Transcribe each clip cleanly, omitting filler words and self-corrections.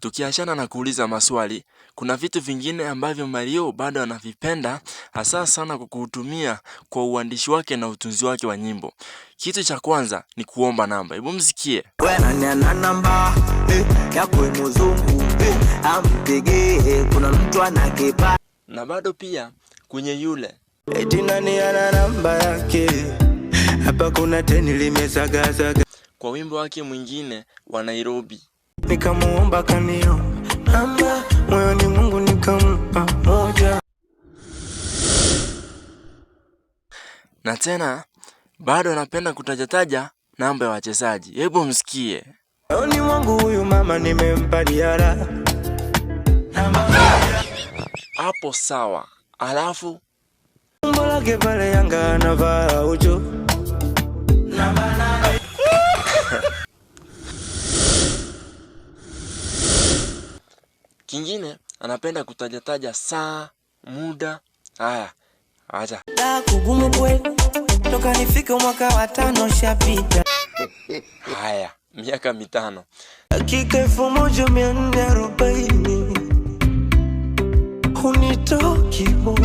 tukiachana na kuuliza maswali, kuna vitu vingine ambavyo Mario bado anavipenda hasa sana kwa kutumia kwa uandishi wake na utunzi wake wa nyimbo. Kitu cha kwanza ni kuomba namba. Hebu msikie. Namba yako mzungu ampigie kuna mtu anakipa. Na bado pia kwenye yule eti nani ana namba yake hapa kuna teni limezagazaga. Kwa wimbo wake mwingine wa Nairobi, nikamuomba kanio namba moyoni Mungu nikampa moja. Na tena bado anapenda kutajataja namba ya wachezaji. Hebu msikie. Moyoni mwangu huyu mama nimempa diara namba hapo sawa. Alafu mbola ke pale Yanga anavaa ucho namba nane. Kingine anapenda kutajataja saa, muda. Haya, acha. Da kugumu kweli. Toka nifike mwaka wa 5 shapita. Haya, miaka 5. Dakika 1440. Unitoki ho.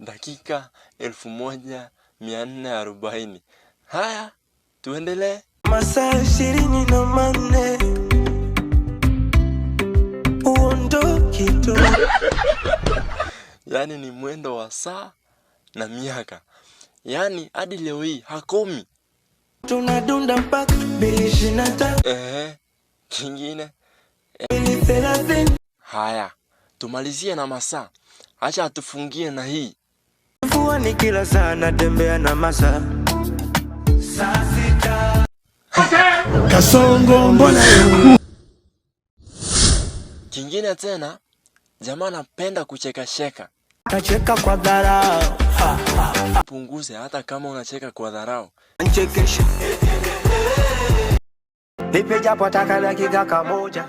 Dakika 1440. Haya, tuendelee. Masaa 24. Uondoki tu. Yani ni mwendo wa saa na miaka. Yani hadi leo hii hakomi. Tunadunda mpaka 2023. Kingine 2030. Haya, tumalizie na masaa. Acha atufungie na hii. Mvua ni kila saa natembea na masaa. Saa 6. Kasongo mbona Kingine tena, jamaa anapenda kucheka. Nacheka kwa dharau. Punguze hata kama unacheka kwa dharau. Nichekesha. Nipe japo taka dakika moja.